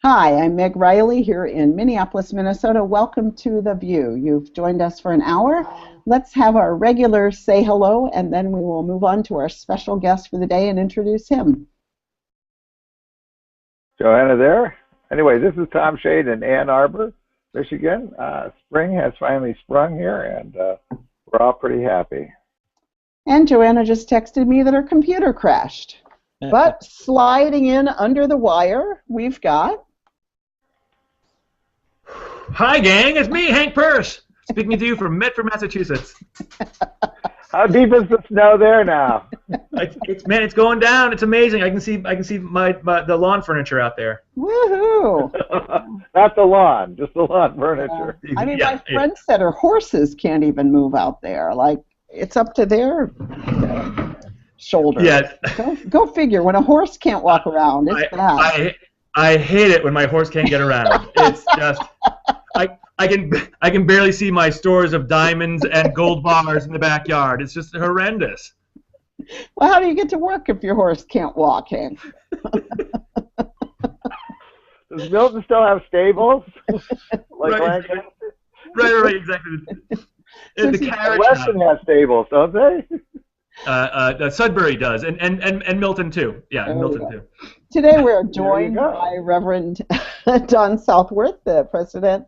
Hi, I'm Meg Riley here in Minneapolis, Minnesota. Welcome to The View. You've joined us for an hour. Let's have our regular say hello, and then we will move on to our special guest for the day and introduce him. Joanna there. Anyway, this is Tom Shade in Ann Arbor, Michigan. Spring has finally sprung here, and we're all pretty happy. And Joanna just texted me that her computer crashed. But sliding in under the wire, we've got... Hi, gang. It's me, Hank Purse, speaking to you from Medford, Massachusetts. How deep is the snow there now? Man, it's going down. It's amazing. I can see the lawn furniture out there. Woohoo! Not the lawn, just the lawn furniture. I mean, my friend said her horses can't even move out there. Like, it's up to their shoulders. Yeah. Go figure. When a horse can't walk around, it's bad. I hate it when my horse can't get around. It's just I can barely see my stores of diamonds and gold bars in the backyard. It's just horrendous. Well, how do you get to work if your horse can't walk, Hank? Does Milton still have stables? Right, exactly. The carriage Weston has stables, don't they? Sudbury does, and Milton too. Yeah, Milton too. Today we're joined by Reverend Don Southworth, the President,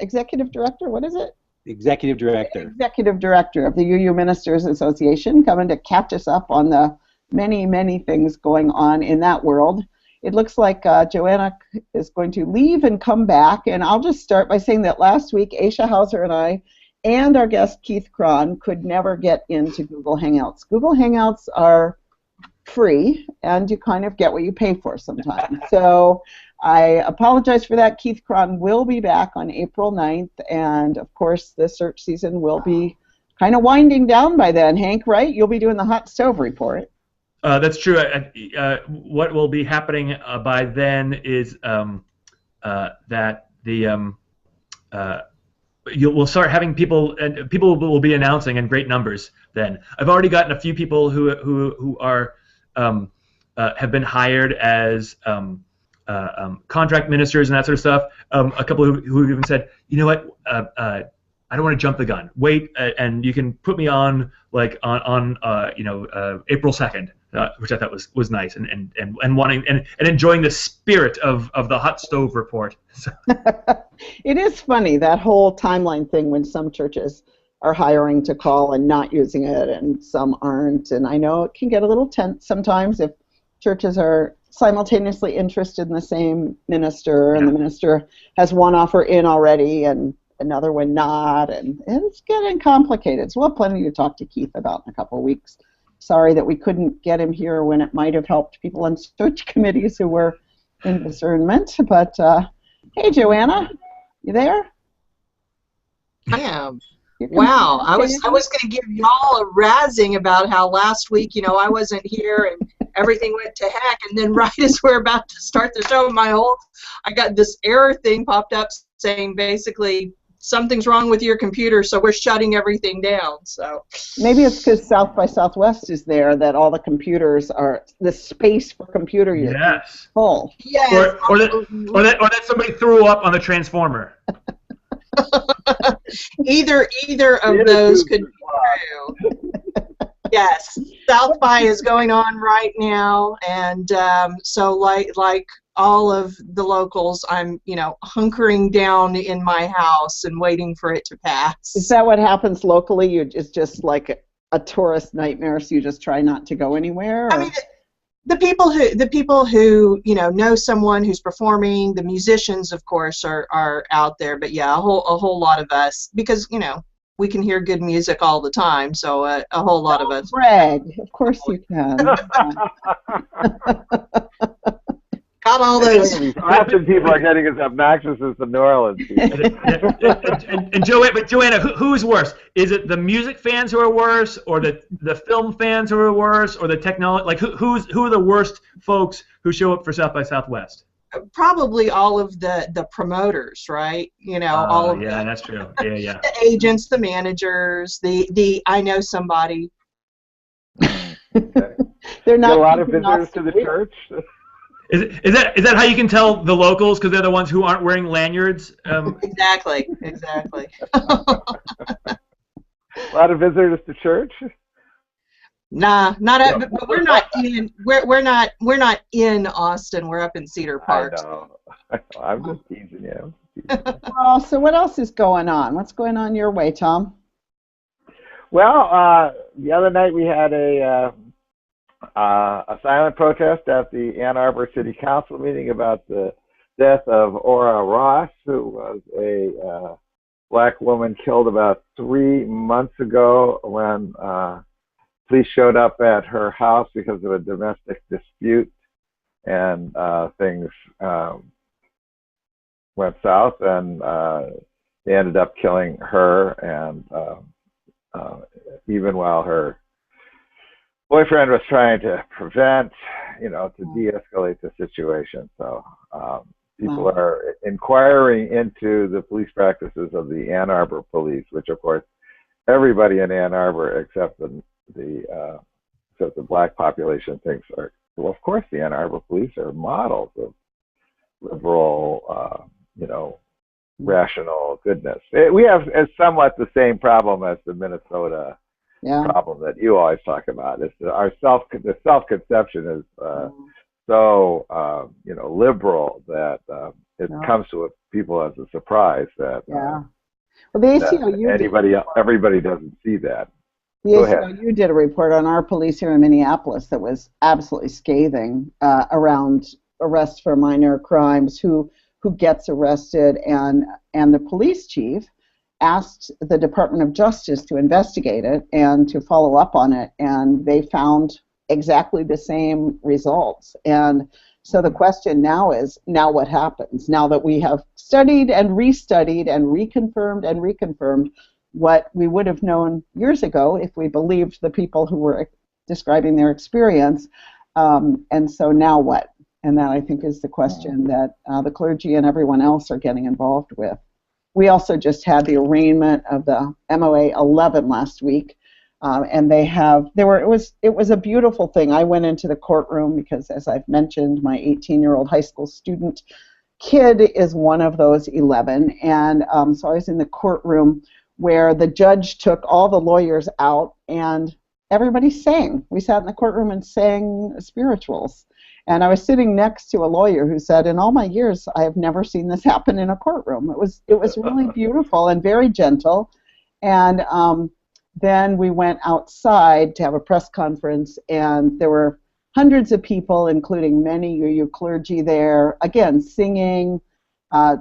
Executive Director, what is it? Executive Director. Executive Director of the UU Ministers Association, coming to catch us up on the many, many things going on in that world. It looks like Joanna is going to leave and come back, and I'll just start by saying that last week, Aisha Hauser and I and our guest Keith Cron could never get into Google Hangouts. Google Hangouts are free, and you kind of get what you pay for sometimes. So I apologize for that. Keith Cron will be back on April 9th, and of course the search season will be kind of winding down by then. Hank, right? You'll be doing the hot stove report. That's true. What will be happening by then is that we'll start having people, and people will be announcing in great numbers then. I've already gotten a few people who are have been hired as contract ministers and that sort of stuff. A couple who even said, you know what, I don't want to jump the gun. Wait, and you can put me on on April 2nd, which I thought was nice, and wanting and enjoying the spirit of the hot stove report. So. It is funny, that whole timeline thing, when some churches are hiring to call and not using it, and some aren't. And I know it can get a little tense sometimes if churches are simultaneously interested in the same minister, and the minister has one offer in already and another one not, and it's getting complicated. So we'll have plenty to talk to Keith about in a couple of weeks. Sorry that we couldn't get him here when it might have helped people on search committees who were in discernment. But hey, Joanna, you there? I am. Wow, I was going to give y'all a razzing about how last week, I wasn't here and everything went to heck, and then right as we're about to start the show, I got this error thing popped up saying basically something's wrong with your computer, so we're shutting everything down. So maybe it's because South by Southwest is there, that all the computers are, the space for computer use is full. Yes. Or that somebody threw up on the transformer. Either of those could be true. Yes, South by is going on right now, and so like all of the locals, I'm hunkering down in my house and waiting for it to pass. Is that what happens locally? It's just like a tourist nightmare, so you just try not to go anywhere? Or? I mean, the people who know someone who's performing, the musicians, of course, are out there. But yeah, a whole lot of us, because we can hear good music all the time. So a whole lot of us. Brag, of course you can. Got all those. Often people are getting as obnoxious as the New Orleans people. and Joanna, who's worse? Is it the music fans who are worse, or the film fans who are worse, or the technology? Like who are the worst folks who show up for South by Southwest? Probably all of the promoters, right? All of that's true. Yeah. The agents, the managers, the I know somebody. They're not a lot of visitors to the church. Is that how you can tell the locals, because they're the ones who aren't wearing lanyards? Exactly. A lot of visitors to church? Nah, but we're not in we're not in Austin. We're up in Cedar Park. I know. I'm just teasing you. Well, so what else is going on? What's going on your way, Tom? Well, the other night we had a silent protest at the Ann Arbor City Council meeting about the death of Ora Ross, who was a black woman killed about 3 months ago when police showed up at her house because of a domestic dispute, and things went south, and they ended up killing her, and even while her boyfriend was trying to prevent, to de-escalate the situation. So people are inquiring into the police practices of the Ann Arbor police, which of course everybody in Ann Arbor except the black population thinks are, well, of course the Ann Arbor police are models of liberal, rational goodness. We have somewhat the same problem as the Minnesota problem that you always talk about. It's the self-conception is so liberal that it comes to people as a surprise that well, the ACLU everybody doesn't see that. The ACLU did a report on our police here in Minneapolis that was absolutely scathing around arrests for minor crimes, who gets arrested, and the police chief asked the Department of Justice to investigate it and to follow up on it, and they found exactly the same results. And so the question now is, now what happens? Now that we have studied and restudied and reconfirmed what we would have known years ago if we believed the people who were describing their experience, and so now what? And that, I think, is the question that the clergy and everyone else are getting involved with. We also just had the arraignment of the MOA 11 last week, and it was a beautiful thing. I went into the courtroom because, as I've mentioned, my 18-year-old high school student kid is one of those 11, and so I was in the courtroom where the judge took all the lawyers out and everybody sang. We sat in the courtroom and sang spirituals. And I was sitting next to a lawyer who said, in all my years, I have never seen this happen in a courtroom. It was really beautiful and very gentle. And then we went outside to have a press conference, and there were hundreds of people, including many UU clergy there, again, singing,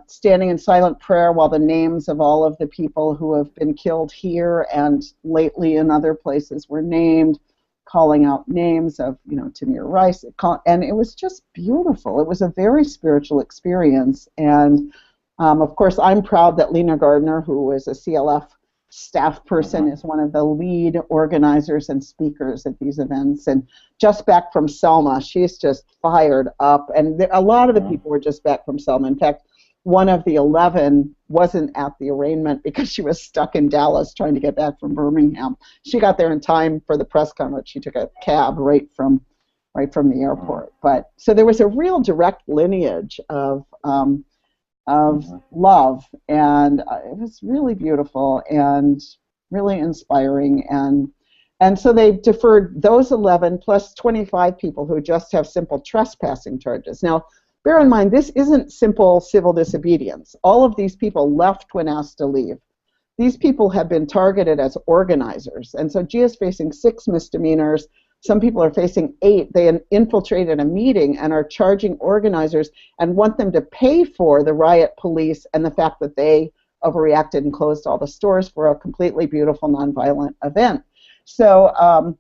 standing in silent prayer while the names of all of the people who have been killed here and lately in other places were named, calling out names of, Tamir Rice, and it was just beautiful. It was a very spiritual experience, and of course, I'm proud that Lena Gardner, who is a CLF staff person, is one of the lead organizers and speakers at these events, and just back from Selma. She's just fired up, and a lot of the people were just back from Selma. In fact, one of the 11 wasn't at the arraignment because she was stuck in Dallas trying to get back from Birmingham. She got there in time for the press conference. She took a cab right from the airport. But so there was a real direct lineage of love, and it was really beautiful and really inspiring. And so they deferred those 11 plus 25 people who just have simple trespassing charges. Now, bear in mind, this isn't simple civil disobedience. All of these people left when asked to leave. These people have been targeted as organizers. And so Gia's facing 6 misdemeanors. Some people are facing 8. They infiltrated a meeting and are charging organizers and want them to pay for the riot police and the fact that they overreacted and closed all the stores for a completely beautiful nonviolent event. So,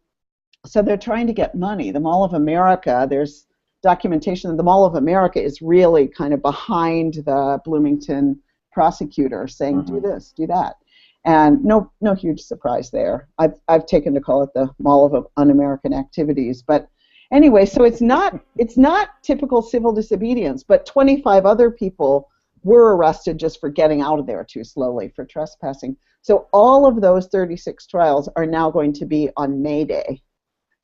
so they're trying to get money. The Mall of America, there's documentation that the Mall of America is really kind of behind the Bloomington prosecutor saying, do this, do that. And no huge surprise there. I've taken to call it the Mall of Un-American Activities. But anyway, so it's not typical civil disobedience, but 25 other people were arrested just for getting out of there too slowly for trespassing. So all of those 36 trials are now going to be on May Day.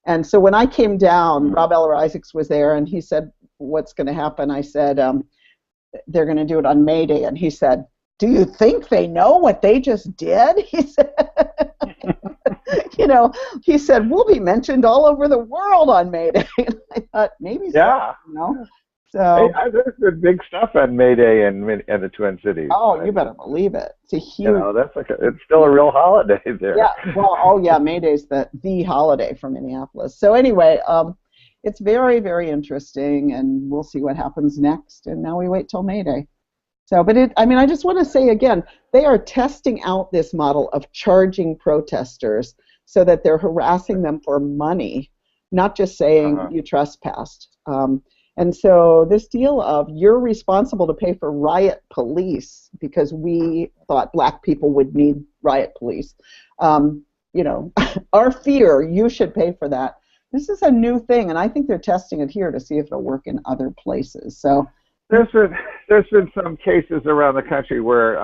And so when I came down, Rob Eller Isaacs was there, and he said, what's going to happen, I said, they're going to do it on May Day. And he said, do you think they know what they just did? He said, you know, he said, we'll be mentioned all over the world on May Day. And I thought, maybe Yeah. so, you know. So, there's been big stuff on May Day in the Twin Cities. oh, you better believe it. It's a huge. You know, that's it's still a real holiday there. Yeah. Well, oh yeah, May Day's the holiday for Minneapolis. So anyway, it's very, very interesting, and we'll see what happens next. And now we wait till May Day. So, but I mean, I just want to say again, they are testing out this model of charging protesters so that they're harassing them for money, not just saying you trespassed. And so this deal of you're responsible to pay for riot police because we thought black people would need riot police. You know, our fear, you should pay for that. This is a new thing, and I think they're testing it here to see if it'll work in other places. So there's been some cases around the country where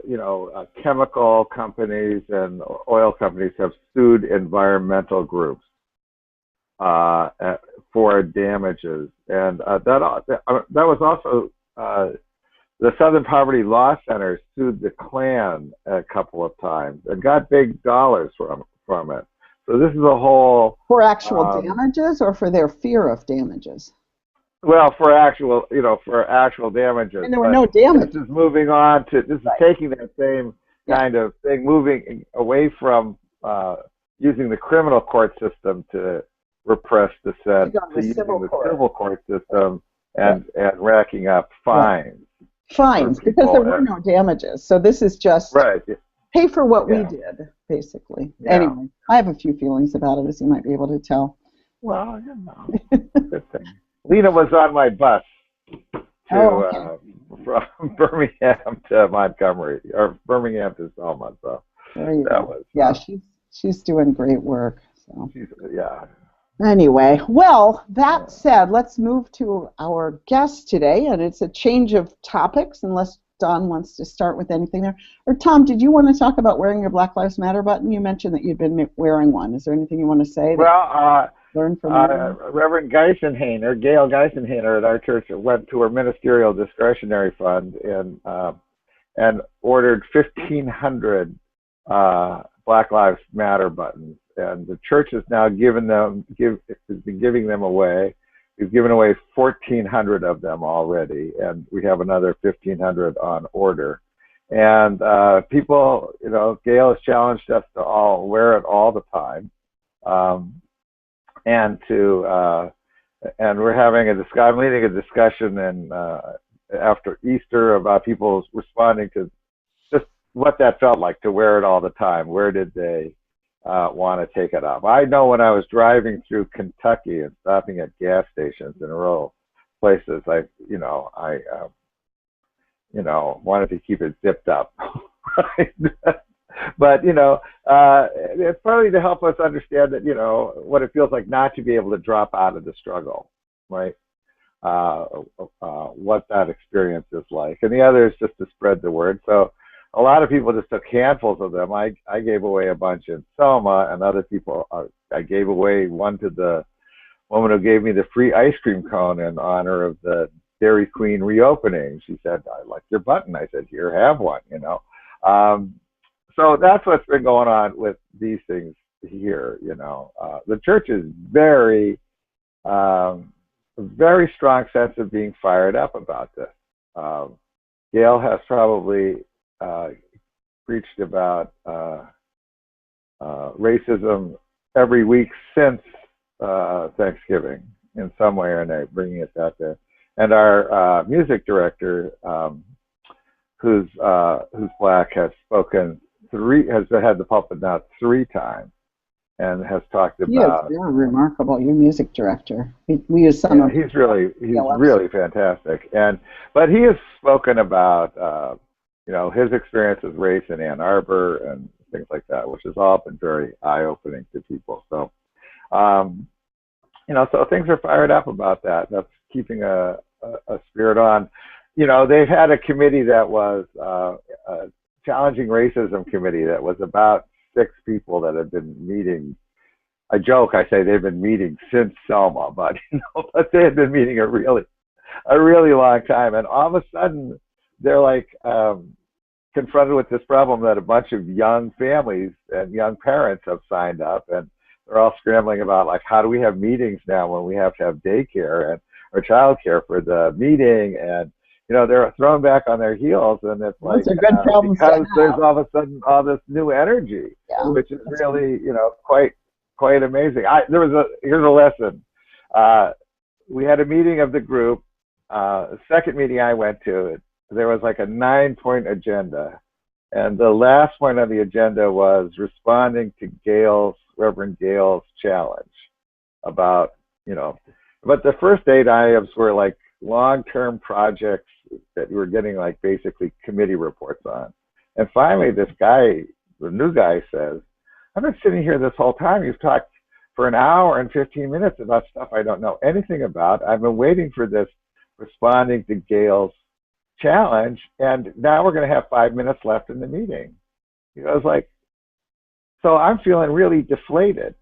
you know, chemical companies and oil companies have sued environmental groups for damages, and that was also the Southern Poverty Law Center sued the Klan a couple of times and got big dollars from it. So this is a whole for actual damages or for their fear of damages. Well, for actual, you know, for actual damages. And there were no damages. This is moving on to this is taking that same kind of thing, moving away from using the criminal court system to repress dissent to using the civil court system and racking up fines. Fines, because there were no damages. So this is just pay for what we did, basically. Anyway, I have a few feelings about it, as you might be able to tell. Well, you know, good thing. Lena was on my bus to from Birmingham to Montgomery, or Birmingham to Selma. So that was she's doing great work. So yeah. Anyway, well, that said, let's move to our guest today, and it's a change of topics, unless Don wants to start with anything there. Or Tom, did you want to talk about wearing your Black Lives Matter button? You mentioned that you'd been wearing one. Is there anything you want to say? Well, learn from Reverend Geisenhainer, Gail Geisenhainer at our church went to her ministerial discretionary fund and ordered 1,500 Black Lives Matter buttons, and the church has now has been giving them away. We've given away 1,400 of them already, and we have another 1,500 on order. And people, you know, Gail has challenged us to all wear it all the time, and we're having I'm leading a discussion and after Easter about people responding to just what that felt like to wear it all the time. Where did they want to take it up? I know when I was driving through Kentucky and stopping at gas stations in rural places, I wanted to keep it zipped up. But, you know, it's partly to help us understand that, you know, what it feels like not to be able to drop out of the struggle, right? What that experience is like. And the other is just to spread the word. So a lot of people just took handfuls of them. I gave away a bunch in Selma, and other people, I gave away one to the woman who gave me the free ice cream cone in honor of the Dairy Queen reopening. She said, I like your button. I said, here, have one, you know. So that's what's been going on with these things here, you know. The church is very strong sense of being fired up about this. Gail has probably preached about racism every week since Thanksgiving in some way or another, bringing it out there. And our music director, who's black, has spoken has had the pulpit now 3 times, and has talked about. He is very remarkable. Your music director. We use some of. He's really fantastic, but he has spoken about you know, his experience with race in Ann Arbor and things like that, which has all been very eye-opening to people. So, you know, so things are fired up about that. That's keeping a spirit on. You know, they've had a committee that was a challenging racism committee that was about 6 people that have been meeting. I joke, I say they've been meeting since Selma, but you know, but they had been meeting a really a really long time, and all of a sudden they're like confronted with this problem that a bunch of young families and young parents have signed up, and they're all scrambling about like, how do we have meetings now when we have to have daycare and or childcare for the meeting, and they're thrown back on their heels, and it's like a good problem because there's all of a sudden all this new energy, which is really quite amazing. Here's a lesson. We had a meeting of the group. The second meeting I went to, there was like a 9-point agenda, and the last point on the agenda was responding to Reverend Gale's challenge about, but the first 8 items were like long-term projects that you were getting like basically committee reports on. And finally this guy, the new guy, says, I've been sitting here this whole time. You've talked for an hour and 15 minutes about stuff I don't know anything about. I've been waiting for this responding to Gale's challenge, and now we're going to have 5 minutes left in the meeting. I was like, so I'm feeling really deflated.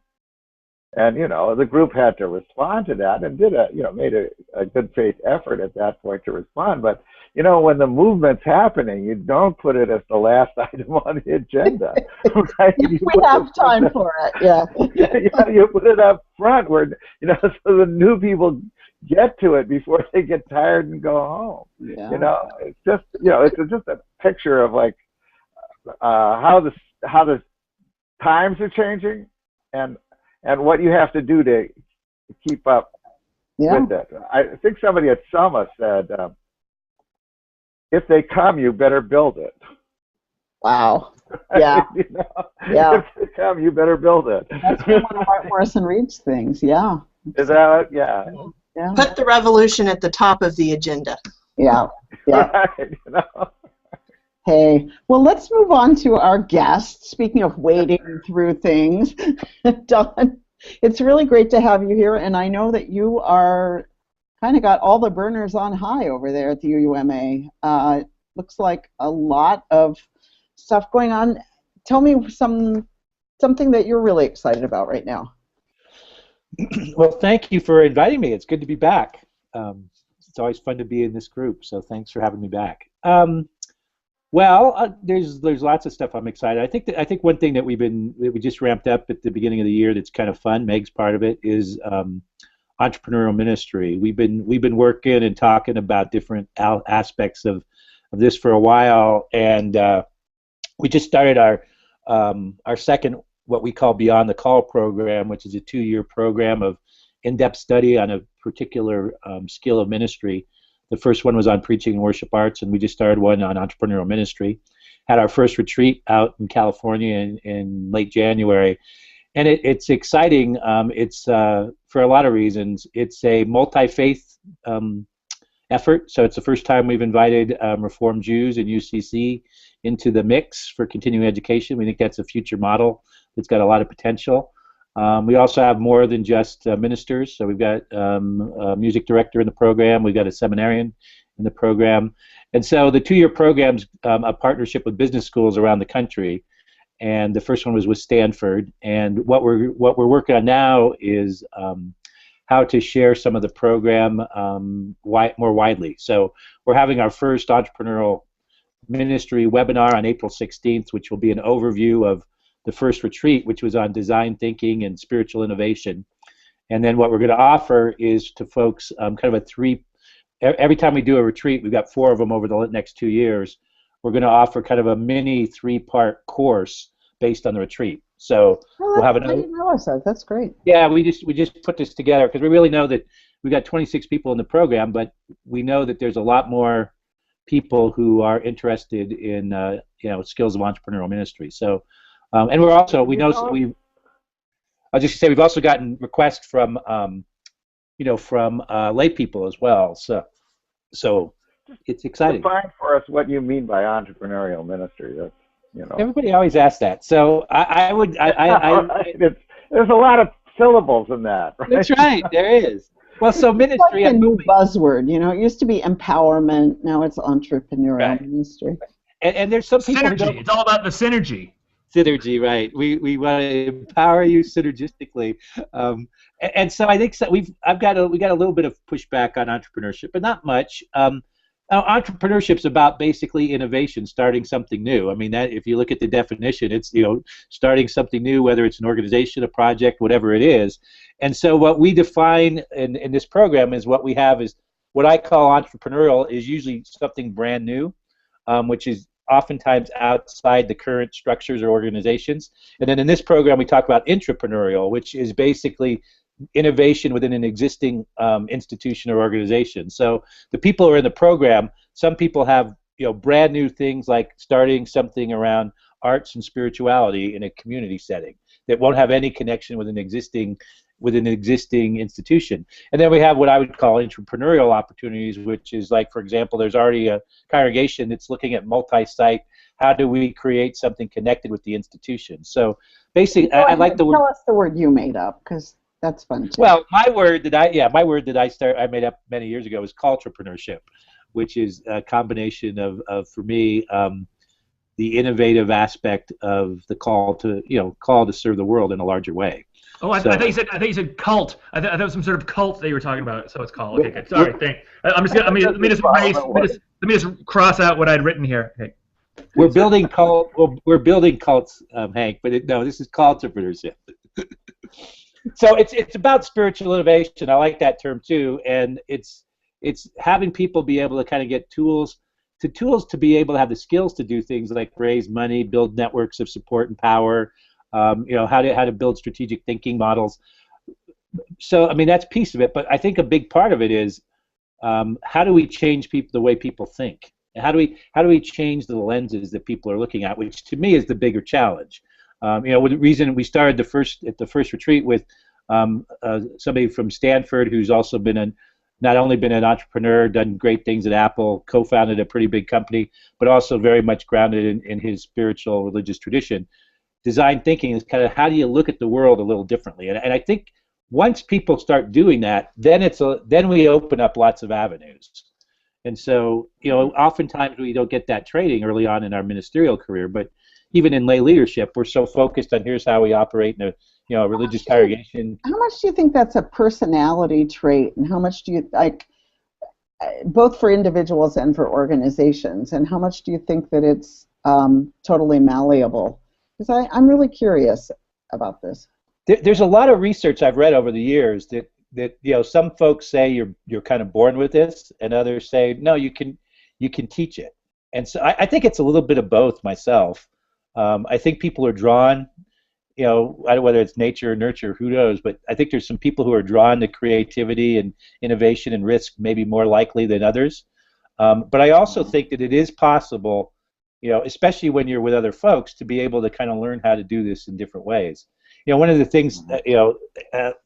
And the group had to respond to that, and did made a good faith effort at that point to respond. But when the movement's happening, you don't put it as the last item on the agenda, right? We have time for it, yeah. You put it up front where so the new people get to it before they get tired and go home. It's just it's just a picture of like how the times are changing, and what you have to do to keep up with it. I think somebody at Selma said, if they come, you better build it. Wow. Yeah. If they come, you better build it. That's one of Mark Morrison Reed's things, yeah. Is that, yeah. Put the revolution at the top of the agenda. Yeah. Right, Hey, well, let's move on to our guest. Speaking of wading through things, Don, it's really great to have you here, and I know that you are kind of got all the burners on high over there at the UUMA. Looks like a lot of stuff going on. Tell me something that you're really excited about right now. Well, thank you for inviting me. It's good to be back. It's always fun to be in this group, so thanks for having me back. There's lots of stuff I'm excited. I think one thing that we just ramped up at the beginning of the year that's kind of fun. Meg's part of it is entrepreneurial ministry. We've been working and talking about different aspects of this for a while, and we just started our second, what we call Beyond the Call program, which is a 2-year program of in-depth study on a particular skill of ministry. The first one was on preaching and worship arts, and we just started one on entrepreneurial ministry. Had our first retreat out in California in late January, and it's exciting. It's for a lot of reasons. It's a multi-faith effort, so it's the first time we've invited Reformed Jews and UCC into the mix for continuing education. We think that's a future model that's got a lot of potential. We also have more than just ministers, so we've got a music director in the program, we've got a seminarian in the program, and so the 2-year program's a partnership with business schools around the country, and the first one was with Stanford, and what we're working on now is how to share some of the program more widely. So we're having our first entrepreneurial ministry webinar on April 16th, which will be an overview of the first retreat, which was on design thinking and spiritual innovation. And then what we're going to offer is to folks kind of every time we do a retreat, we've got 4 of them over the next 2 years, we're going to offer kind of a mini 3-part course based on the retreat. So we'll have I didn't realize that. That's great. Yeah, we just put this together because we really know that we've got 26 people in the program, but we know that there's a lot more people who are interested in skills of entrepreneurial ministry. So and we're also I'll just say we've also gotten requests from lay people as well. So it's exciting. Define for us what you mean by entrepreneurial ministry. That's, Everybody always asks that. So there's a lot of syllables in that. Right? That's right. There is. Well, so ministry. It's like a new buzzword. It used to be empowerment. Now it's entrepreneurial ministry. And there's some people synergy. It's all about the synergy. Synergy, right? We want to empower you synergistically, and so I think we got a little bit of pushback on entrepreneurship, but not much. Entrepreneurship's about basically innovation, starting something new. I mean, that if you look at the definition, it's starting something new, whether it's an organization, a project, whatever it is. And so what we define in this program is what we have is what I call entrepreneurial is usually something brand new, which is oftentimes outside the current structures or organizations. And then in this program, we talk about intrapreneurial, which is basically innovation within an existing institution or organization. So the people who are in the program, some people have brand new things like starting something around arts and spirituality in a community setting that won't have any connection with an existing institution. And then we have what I would call entrepreneurial opportunities, which is like, for example, there's already a congregation that's looking at multi-site. How do we create something connected with the institution? So basically, I like the word. Tell us the word you made up, because that's fun too. Well, my word that I made up many years ago is culturepreneurship, which is a combination of for me, the innovative aspect of the call to serve the world in a larger way. Oh, I thought you said cult. I thought it was some sort of cult that you were talking about. So it's called. Okay, good. Sorry, thanks. Let me just cross out what I'd written here. Okay. We're building cults, Hank. But no, this is culturepreneurship. So it's about spiritual innovation. I like that term too, and it's having people be able to kind of get tools to be able to have the skills to do things like raise money, build networks of support and power. How to build strategic thinking models. So I mean that's a piece of it, but I think a big part of it is how do we change the way people think? How do we change the lenses that people are looking at, which to me is the bigger challenge. The reason we started at the first retreat with somebody from Stanford who's also not only been an entrepreneur, done great things at Apple, co-founded a pretty big company, but also very much grounded in his spiritual religious tradition. Design thinking is kind of how do you look at the world a little differently, and I think once people start doing that, then we open up lots of avenues. And so oftentimes we don't get that training early on in our ministerial career, but even in lay leadership, we're so focused on here's how we operate in a religious congregation. How much do you think that's a personality trait, and how much do you like, both for individuals and for organizations, and how much do you think that it's totally malleable? Because I'm really curious about this. There's a lot of research I've read over the years that some folks say you're kind of born with this, and others say no, you can teach it. And so I think it's a little bit of both myself. I think people are drawn, whether it's nature or nurture, who knows, but I think there's some people who are drawn to creativity and innovation and risk maybe more likely than others. But I also think that it is possible, especially when you're with other folks, to be able to kind of learn how to do this in different ways. One of the things,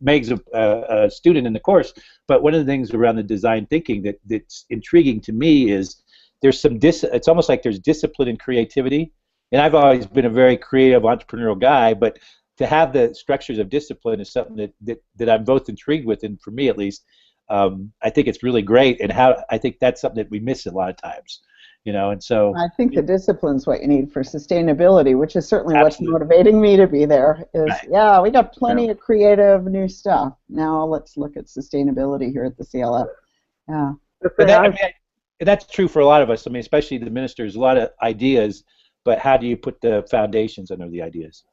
Meg's a student in the course, but one of the things around the design thinking that's intriguing to me is there's it's almost like there's discipline and creativity. And I've always been a very creative entrepreneurial guy, but to have the structures of discipline is something that I'm both intrigued with, and for me at least, I think it's really great, and I think that's something that we miss a lot of times. And so I think the discipline's what you need for sustainability, which is certainly Absolutely. what's motivating me to be there. Is Right. Yeah, we got plenty of creative new stuff. Now let's look at sustainability here at the CLF. Yeah. But that's true for a lot of us. I mean, especially the ministers, a lot of ideas, but how do you put the foundations under the ideas?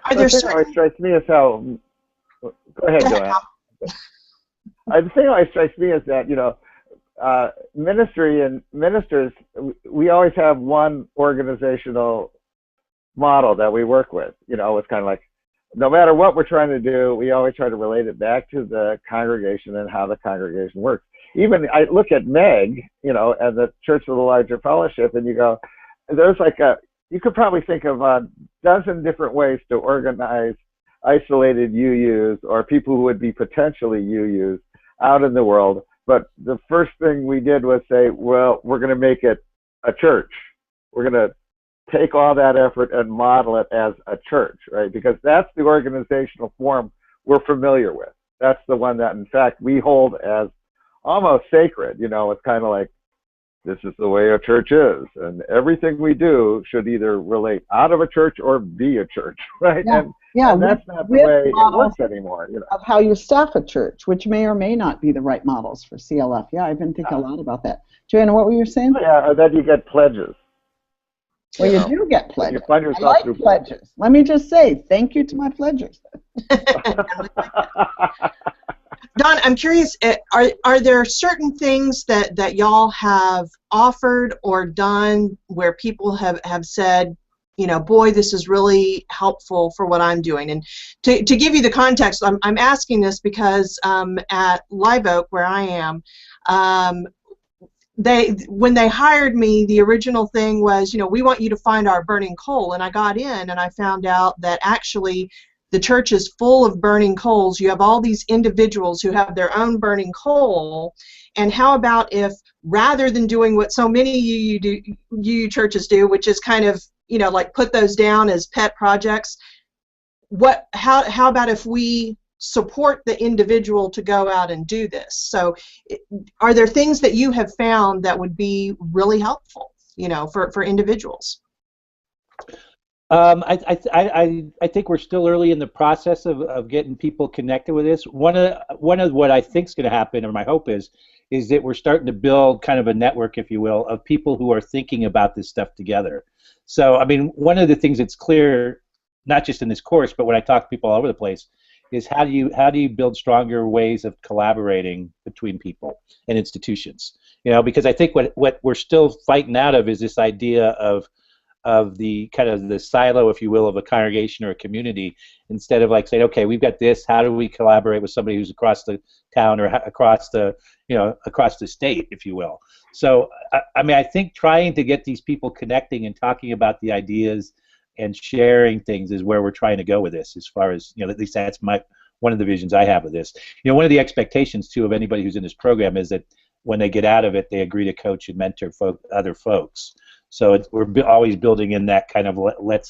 Are there The thing always strikes me is how. Go ahead, Joanne. The thing always strikes me is that ministry and ministers, we always have one organizational model that we work with. It's kind of like no matter what we're trying to do, we always try to relate it back to the congregation and how the congregation works. Even I look at Meg, and the Church of the Larger Fellowship, and you go, there's you could probably think of a dozen different ways to organize isolated UUs or people who would be potentially UUs out in the world. But the first thing we did was say, well, we're going to make it a church. We're going to take all that effort and model it as a church, right? Because that's the organizational form we're familiar with. That's the one that, in fact, we hold as almost sacred. It's kind of like this is the way a church is, and everything we do should either relate out of a church or be a church, right? Yeah. And that's not the way it works anymore. You know. Of how you staff a church, which may or may not be the right models for CLF. Yeah, I've been thinking a lot about that. Joanna, what were you saying? Yeah, then you get pledges. Well, you do get pledges. You find yourself I like through pledges. Let me just say thank you to my pledgers. Don, I'm curious, are there certain things that y'all have offered or done where people have said, you know, boy, this is really helpful for what I'm doing? And to give you the context, I'm asking this because at Live Oak, where I am, when they hired me, the original thing was, you know, we want you to find our burning coal. And I got in and I found out that actually the church is full of burning coals. You have all these individuals who have their own burning coal. And how about if, rather than doing what so many UU churches do, which is kind of, you know, like put those down as pet projects, how about if we support the individual to go out and do this? So are there things that you have found that would be really helpful, you know, for individuals? I think we're still early in the process of getting people connected with this. One of what I think is going to happen, or my hope is that we're starting to build kind of a network, if you will, of people who are thinking about this stuff together. So, I mean, one of the things that's clear, not just in this course, but when I talk to people all over the place, is how do you build stronger ways of collaborating between people and institutions? You know, because I think what we're still fighting out of is this idea of the kind of the silo, if you will, of a congregation or a community, instead of like saying, okay, we've got this, how do we collaborate with somebody who's across the town or across the state, if you will. So I mean, I think trying to get these people connecting and talking about the ideas and sharing things is where we're trying to go with this, as far as, you know, at least that's one of the visions I have of this. You know, one of the expectations too of anybody who's in this program is that when they get out of it, they agree to coach and mentor other folks. So we're always building in that kind of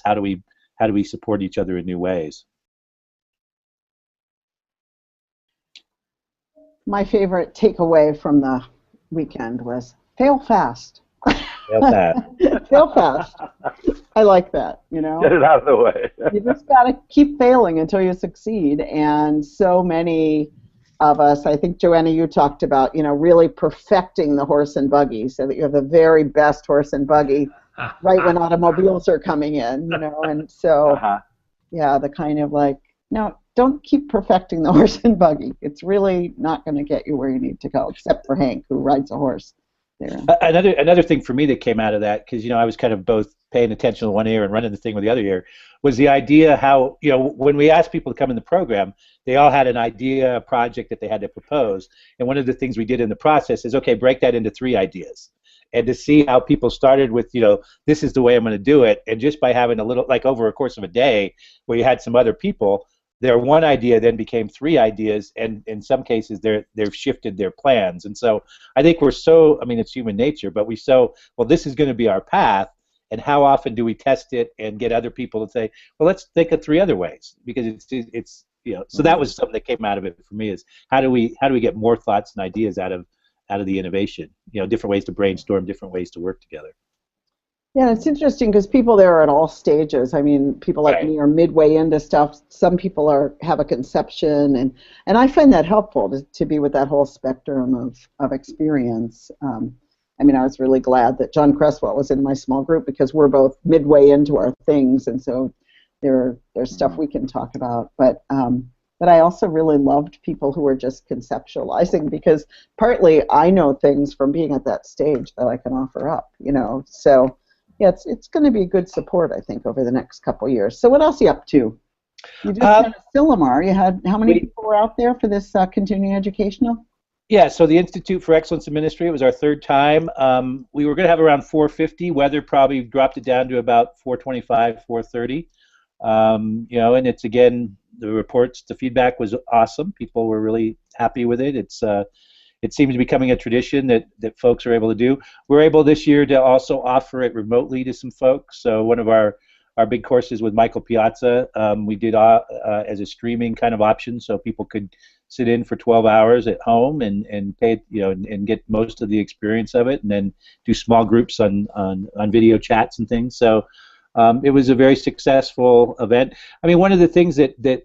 how do we support each other in new ways. My favorite takeaway from the weekend was fail fast. Fail fast. Fail fast. I like that, you know. Get it out of the way. You just got to keep failing until you succeed. And so many of us, I think, Joanna, you talked about, you know, really perfecting the horse and buggy so that you have the very best horse and buggy right when automobiles are coming in, you know. And so, yeah, the kind of like, no, don't keep perfecting the horse and buggy. It's really not going to get you where you need to go, except for Hank, who rides a horse there. Another thing for me that came out of that, because, you know, I was kind of both paying attention to one ear and running the thing with the other ear, was the idea how, you know, when we asked people to come in the program, they all had an idea, a project that they had to propose. And one of the things we did in the process is, okay, break that into 3 ideas. And to see how people started with, you know, this is the way I'm going to do it. And just by having a little, like over a course of a day where you had some other people, their one idea then became 3 ideas, and in some cases they've shifted their plans. And so I think I mean, it's human nature, but well, this is going to be our path, and how often do we test it and get other people to say, well, let's think of 3 other ways, because it's you know. So that was something that came out of it for me, is how do we get more thoughts and ideas out of the innovation, you know, different ways to brainstorm, different ways to work together. Yeah, it's interesting because people there are at all stages. I mean, people like me are midway into stuff. Some people have a conception, and I find that helpful to be with that whole spectrum of experience. I mean, I was really glad that John Cresswell was in my small group, because we're both midway into our things, and so there's stuff we can talk about. But I also really loved people who were just conceptualizing, because partly I know things from being at that stage that I can offer up, you know. So yeah, it's going to be a good support, I think, over the next couple years. So what else are you up to? You just had a Silmar. You had, how many people were out there for this continuing educational? Yeah, so the Institute for Excellence in Ministry, it was our 3rd time. We were going to have around 450. Weather probably dropped it down to about 425, 430. You know, and it's, again, the feedback was awesome. People were really happy with it. It seems to be becoming a tradition that folks are able to do. We're able this year to also offer it remotely to some folks. So one of our big courses with Michael Piazza, we did as a streaming kind of option, so people could sit in for 12 hours at home and pay, and get most of the experience of it, and then do small groups on video chats and things. So it was a very successful event. I mean, one of the things that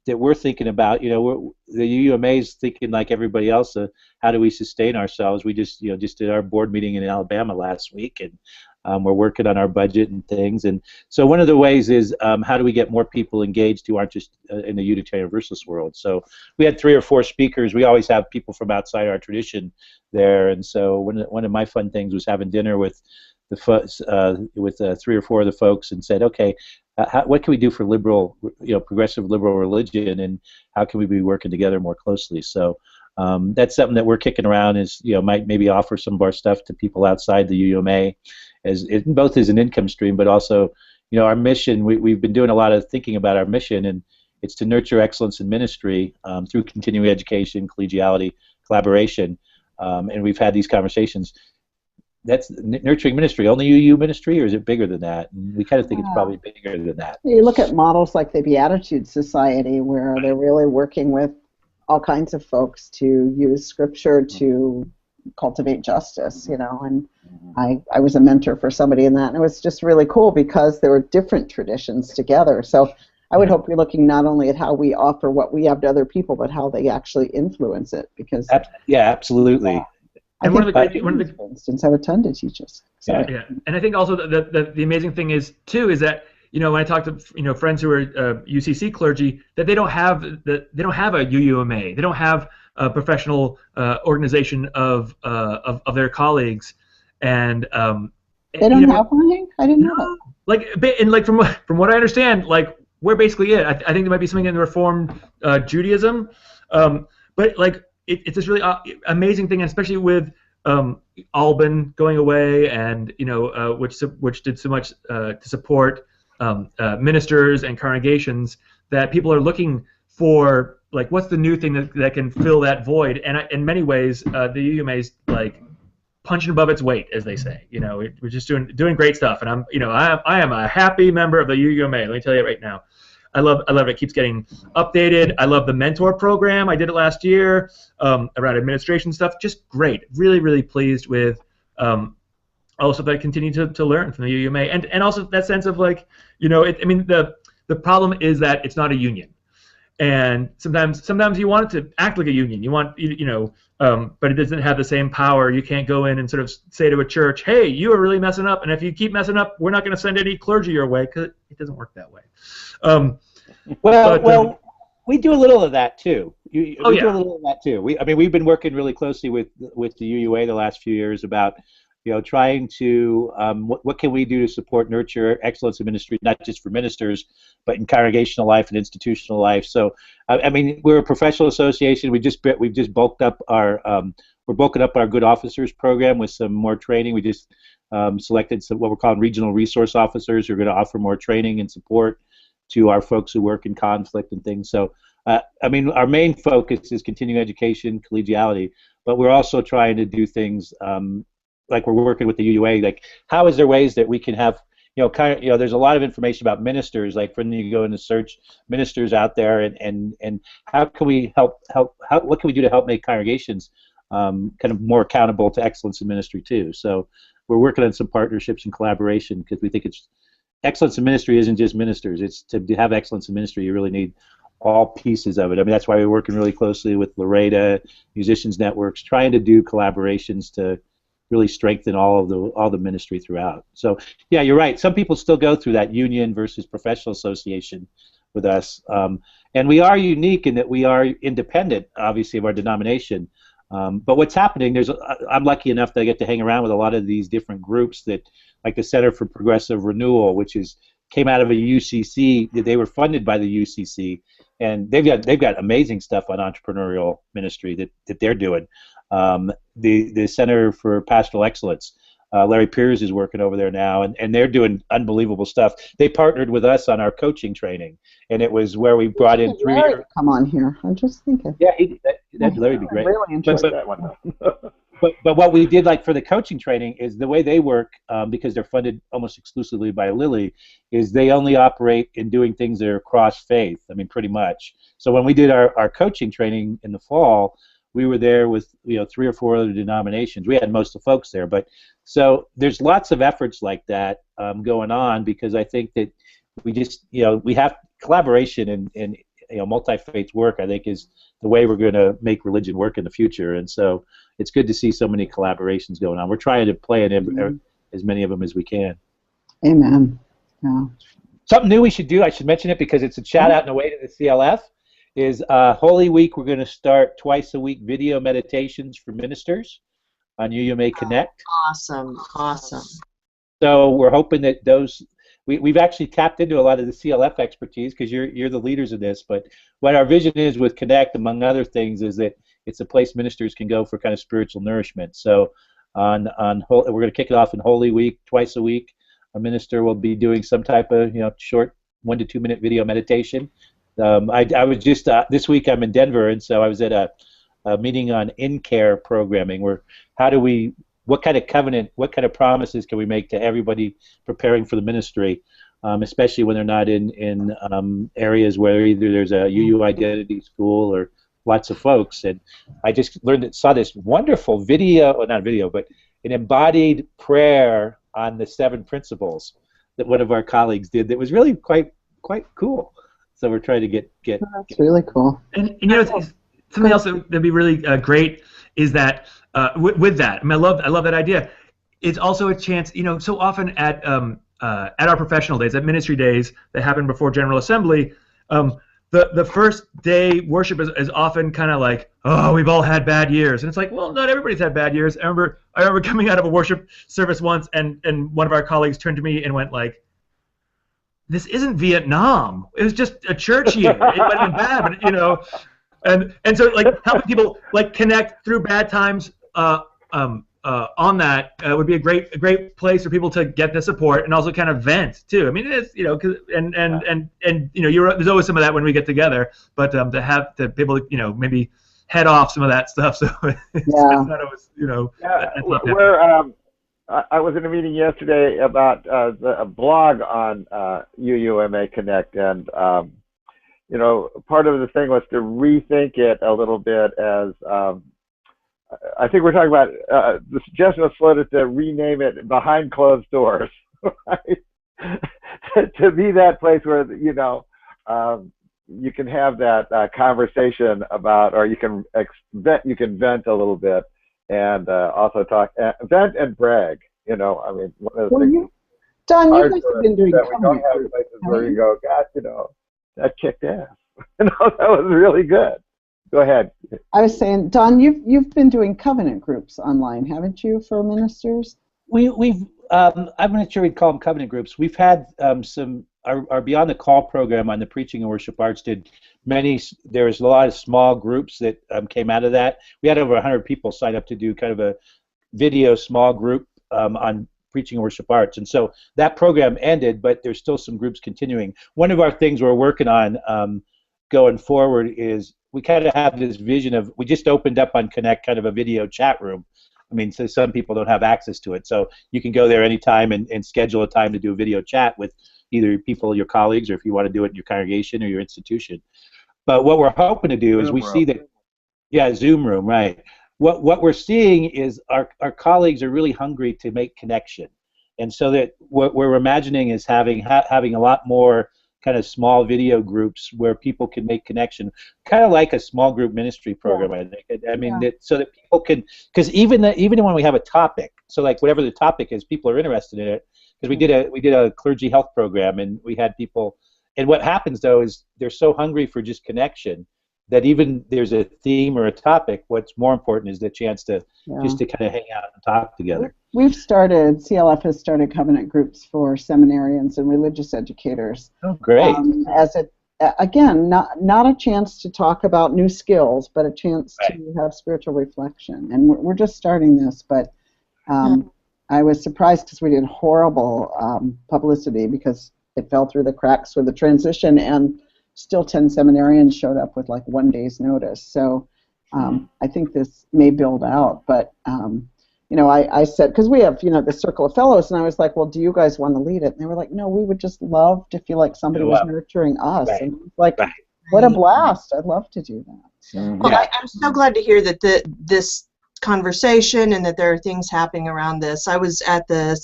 we're thinking about, the UUMA is thinking like everybody else, how do we sustain ourselves? We just did our board meeting in Alabama last week, and we're working on our budget and things. And so one of the ways is how do we get more people engaged who aren't just in the Unitarian Universalist world. So we had 3 or 4 speakers. We always have people from outside our tradition there, and so one of my fun things was having dinner with 3 or 4 of the folks, and said, okay, what can we do for liberal, progressive liberal religion, and how can we be working together more closely? So that's something that we're kicking around, is might maybe offer some of our stuff to people outside the UUMA, both as an income stream, but also our mission. We've been doing a lot of thinking about our mission, and it's to nurture excellence in ministry through continuing education, collegiality, collaboration, and we've had these conversations. That's nurturing ministry, only UU ministry, or is it bigger than that? And we kind of think it's probably bigger than that. You look at models like the Beatitude Society, where they're really working with all kinds of folks to use Scripture to cultivate justice, and I was a mentor for somebody in that, and it was just really cool because there were different traditions together. So I would hope you're looking not only at how we offer what we have to other people, but how they actually influence it. Because absolutely. And one of the for instance, have a ton to teach us. So. Yeah, and I think also the amazing thing is that when I talk to friends who are UCC clergy, that they don't have a UUMA, they don't have a professional organization of their colleagues, and they don't have one. I didn't know that. From what I understand, we're basically it. I think there might be something in the Reformed Judaism, but it's this really amazing thing, especially with Alban going away, and which did so much to support ministers and congregations, that people are looking for what's the new thing that can fill that void. And in many ways, the UUMA is punching above its weight, as they say. We're just doing great stuff, and I am a happy member of the UUMA. Let me tell you right now. I love it. It keeps getting updated. I love the mentor program. I did it last year around administration stuff. Just great. Really, really pleased with also that I continue to learn from the UUMA, and also that sense of the problem is that it's not a union, and sometimes you want it to act like a union. You want but it doesn't have the same power. You can't go in and sort of say to a church, hey, you are really messing up, and if you keep messing up, we're not going to send any clergy your way, because it doesn't work that way. We do a little of that too. We do a little of that too. We've been working really closely with the UUA the last few years about trying to what can we do to support, nurture excellence in ministry, not just for ministers, but in congregational life and institutional life. So we're a professional association. We've just bulked up we're bulking up our good officers program with some more training. We just selected some what we're calling regional resource officers who are going to offer more training and support to our folks who work in conflict and things. So, our main focus is continuing education, collegiality, but we're also trying to do things like we're working with the UUA. How is there ways that we can have, there's a lot of information about ministers. When you go in to search ministers out there, and how can we what can we do to help make congregations kind of more accountable to excellence in ministry too? So we're working on some partnerships and collaboration, because we think excellence in ministry isn't just ministers. It's to have excellence in ministry, you really need all pieces of it. That's why we're working really closely with Loretta, Musicians Networks, trying to do collaborations to really strengthen all the ministry throughout. So yeah, you're right. Some people still go through that union versus professional association with us, and we are unique in that we are independent, obviously, of our denomination. But what's happening? I'm lucky enough that I get to hang around with a lot of these different groups that, like the Center for Progressive Renewal, which came out of a UCC. They were funded by the UCC, and they've got amazing stuff on entrepreneurial ministry that they're doing. The Center for Pastoral Excellence, Larry Pierce is working over there now, and they're doing unbelievable stuff. They partnered with us on our coaching training, and it was where we brought in Larry come on here. I'm just thinking. Yeah, that'd Larry be great. Really interesting. That one. But what we did, like for the coaching training, is the way they work, because they're funded almost exclusively by Lilly, is they only operate in doing things that are cross faith. I mean, pretty much. So when we did our coaching training in the fall, we were there with 3 or 4 other denominations. We had most of the folks there, but so there's lots of efforts like that going on, because I think that we just we have collaboration and multi-faith work, I think, is the way we're going to make religion work in the future. And so it's good to see so many collaborations going on. We're trying to play in as many of them as we can. Amen. Yeah. Something new we should do, I should mention it because it's a shout out in a way to the CLF, is Holy Week. We're going to start twice a week video meditations for ministers on UUMA Connect. Awesome. So we're hoping that those, we've actually tapped into a lot of the CLF expertise because you're the leaders of this, but what our vision is with Connect, among other things, is that it's a place ministers can go for kind of spiritual nourishment. So we're going to kick it off in Holy Week, twice a week. A minister will be doing some type of short 1 to 2 minute video meditation. I was just this week I'm in Denver, and so I was at a meeting on in-care programming, where what kind of covenant, what kind of promises can we make to everybody preparing for the ministry, especially when they're not in areas where either there's a UU identity school or lots of folks. And I just saw this wonderful video, well, not video, but an embodied prayer on the 7 principles that one of our colleagues did that was really quite cool. So we're trying to get that's really cool. And something else that'd be really great is that with that, I mean, I love that idea. It's also a chance, so often at our professional days, at ministry days that happen before General Assembly, the first day worship is often kind of like, oh, we've all had bad years, and it's like, well, not everybody's had bad years. I remember coming out of a worship service once, and one of our colleagues turned to me and went like, this isn't Vietnam. It was just a church year. It might have been bad, but and so like helping people like connect through bad times on that would be a great place for people to get the support and also kind of vent too. I mean, it's there's always some of that when we get together, but to have the people maybe head off some of that stuff. So it's not always I was in a meeting yesterday about a blog on UUMA Connect, and part of the thing was to rethink it a little bit as I think we're talking about the suggestion was floated to rename it Behind Closed Doors, right? to be that place where you can have that conversation about, or you can vent a little bit. And also talk, vent and brag. I mean, one of the things. Don, you guys have been doing that we don't have places where you go, God, that kicked ass. That was really good. Go ahead. I was saying, Don, you've been doing covenant groups online, haven't you, for ministers? We've I'm not sure we'd call them covenant groups. We've had some. Our Beyond the Call program on the Preaching and Worship Arts did there was a lot of small groups that came out of that. We had over 100 people sign up to do kind of a video small group on Preaching and Worship Arts. And so that program ended, but there's still some groups continuing. One of our things we're working on going forward is we kind of have this vision of, we just opened up on Connect kind of a video chat room. I mean, so some people don't have access to it. So you can go there anytime and schedule a time to do a video chat with either people, your colleagues, or if you want to do it in your congregation or your institution. But what we're hoping to do is see that, Zoom room, right. What we're seeing is our colleagues are really hungry to make connection. And so that what we're imagining is having a lot more kind of small video groups where people can make connection, kind of like a small group ministry program, I think. I mean, so that people can, because even when we have a topic, so like whatever the topic is, people are interested in it. Because we did a clergy health program, and we had people, and what happens though is they're so hungry for just connection that even there's a theme or a topic, what's more important is the chance to just to kind of hang out and talk together. CLF has started covenant groups for seminarians and religious educators. Oh, great. Again, not a chance to talk about new skills, but a chance to have spiritual reflection. And we're just starting this, but I was surprised because we did horrible publicity because it fell through the cracks with the transition, and still 10 seminarians showed up with like 1 day's notice. So I think this may build out, but you know, I said, because we have, you know, the Circle of Fellows, and I was like, well, do you guys want to lead it? And they were like, no, we would just love to feel like somebody was nurturing us. Right. And it was like, Right. what a blast. I'd love to do that. So. Well, I'm so glad to hear that this conversation and that there are things happening around this. I was at the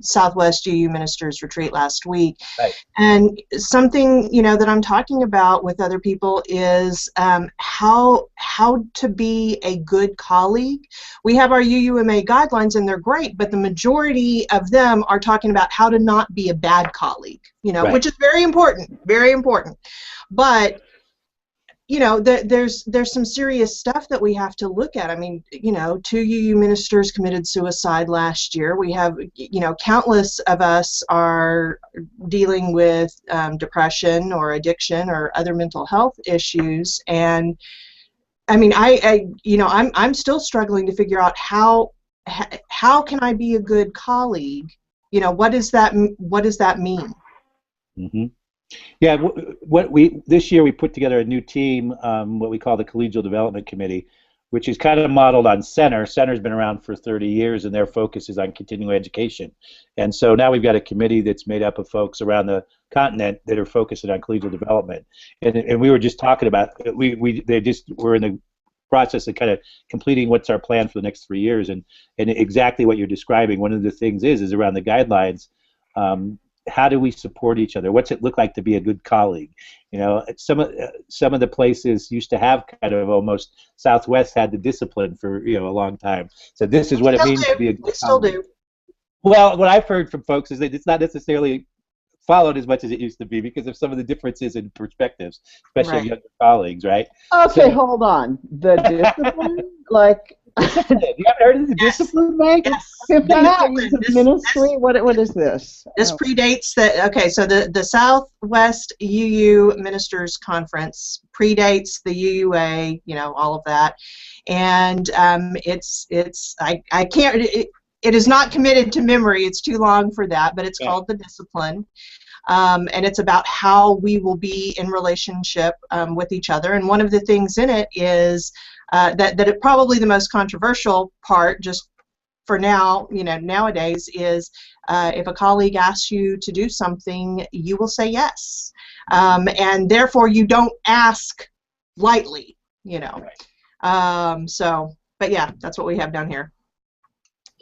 Southwest UU Ministers Retreat last week, right. and something, you know, that I'm talking about with other people is how to be a good colleague. We have our UUMA guidelines, and they're great, but the majority of them are talking about how to not be a bad colleague, you know, which is very important, very important. But you know, there's some serious stuff that we have to look at. I mean, you know, 2 UU ministers committed suicide last year. We have, you know, countless of us are dealing with depression or addiction or other mental health issues. And I mean, you know, I'm still struggling to figure out how can I be a good colleague? You know, what does that mean? Mm-hmm. Yeah, this year we put together a new team, what we call the Collegial Development Committee, which is kind of modeled on Center. Center's been around for 30 years, and their focus is on continuing education. And so now we've got a committee that's made up of folks around the continent that are focusing on collegial development. And we were just talking about we're in the process of kind of completing what's our plan for the next 3 years, and exactly what you're describing. One of the things is around the guidelines. How do we support each other? What's it look like to be a good colleague? You know, some of the places used to have kind of almost Southwest had the discipline for, you know, a long time. So this is what it means to be a good colleague. Still do. Well, what I've heard from folks is that it's not necessarily followed as much as it used to be because of some of the differences in perspectives, especially of younger colleagues, right? Okay, so, hold on. The discipline, like. You haven't heard of the discipline, Meg? Yes. 50 days of ministry? What is this? This predates the, okay, so the Southwest UU Ministers Conference predates the UUA, you know, all of that. And I can't, it is not committed to memory, it's too long for that, but it's called the discipline. And it's about how we will be in relationship with each other. And one of the things in it is that it probably the most controversial part, just for now, you know, nowadays, is if a colleague asks you to do something, you will say yes, and therefore you don't ask lightly, you know. So, but yeah, that's what we have down here.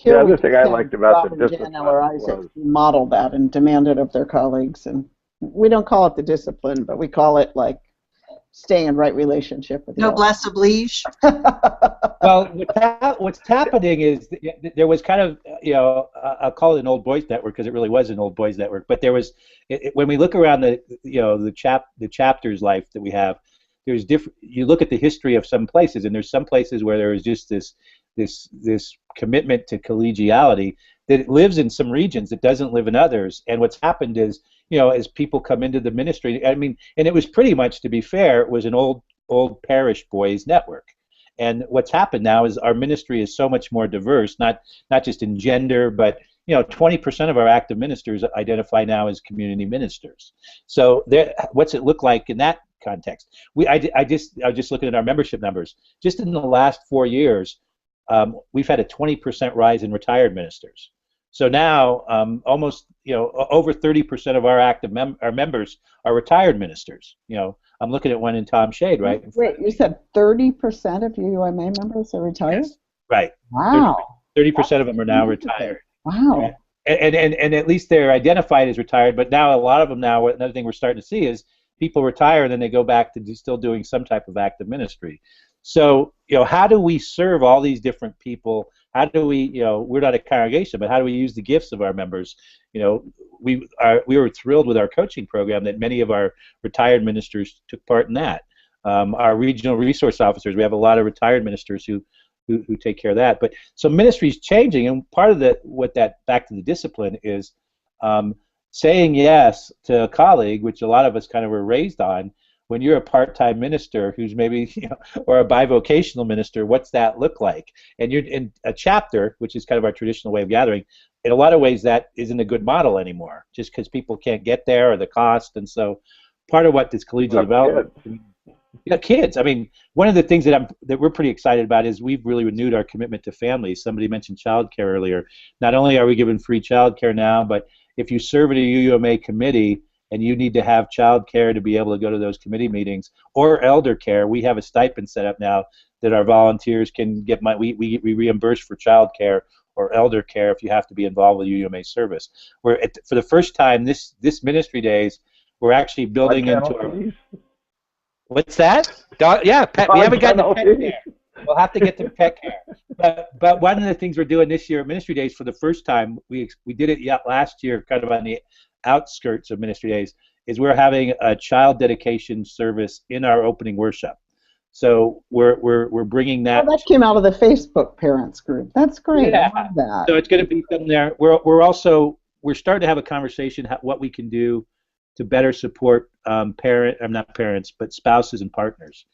The other thing I liked about the discipline was modeled that and demanded of their colleagues, and we don't call it the discipline, but we call it like stay in right relationship with noblesse oblige. Well, what's happening is there was kind of, you know, I'll call it an old boys network because it really was an old boys network. But there was, when we look around the chapter's life that we have, there's different. You look at the history of some places, and there's some places where there is just this commitment to collegiality that lives in some regions that doesn't live in others. And what's happened is, you know, as people come into the ministry, I mean, and it was pretty much, to be fair, it was an old parish boys network. And what's happened now is our ministry is so much more diverse, not just in gender, but, you know, 20% of our active ministers identify now as community ministers. So what's it look like in that context? I was just looking at our membership numbers. Just in the last 4 years, we've had a 20% rise in retired ministers. So now, almost, you know, over 30% of our active our members are retired ministers. You know, I'm looking at one in Tom Shade, right? Wait, you said 30% of UUMA members are retired? Yes. Right. Wow. 30% of them are now retired. Wow. And at least they're identified as retired. But now a lot of them now, another thing we're starting to see is people retire and then they go back to still doing some type of active ministry. So, you know, how do we serve all these different people? How do we, you know, we're not a congregation, but how do we use the gifts of our members? You know, we were thrilled with our coaching program that many of our retired ministers took part in that. Our regional resource officers, we have a lot of retired ministers who take care of that. But so ministry is changing, and part of back to the discipline is saying yes to a colleague, which a lot of us kind of were raised on. When you're a part-time minister who's maybe, you know, or a bivocational minister, what's that look like? And you're in a chapter, which is kind of our traditional way of gathering. In a lot of ways, that isn't a good model anymore, just because people can't get there or the cost. And so, part of what this collegial development. Kids. I mean, one of the things that we're pretty excited about is we've really renewed our commitment to families. Somebody mentioned childcare earlier. Not only are we giving free childcare now, but if you serve at a UUMA committee and you need to have childcare to be able to go to those committee meetings, or elder care, we have a stipend set up now that our volunteers can get. We reimburse for childcare or elder care if you have to be involved with UUMA service. For the first time this ministry days, we're actually building into our. What's that? Yeah, we haven't gotten to pet care. We'll have to get to pet care. But one of the things we're doing this year at Ministry Days for the first time, we did it last year, kind of on the outskirts of Ministry Days, is we're having a child dedication service in our opening worship. So we're bringing that. Well, that came out of the Facebook parents group. That's great. Yeah. I love that. So it's going to be something there. We're starting to have a conversation what we can do to better support not parents, but spouses and partners.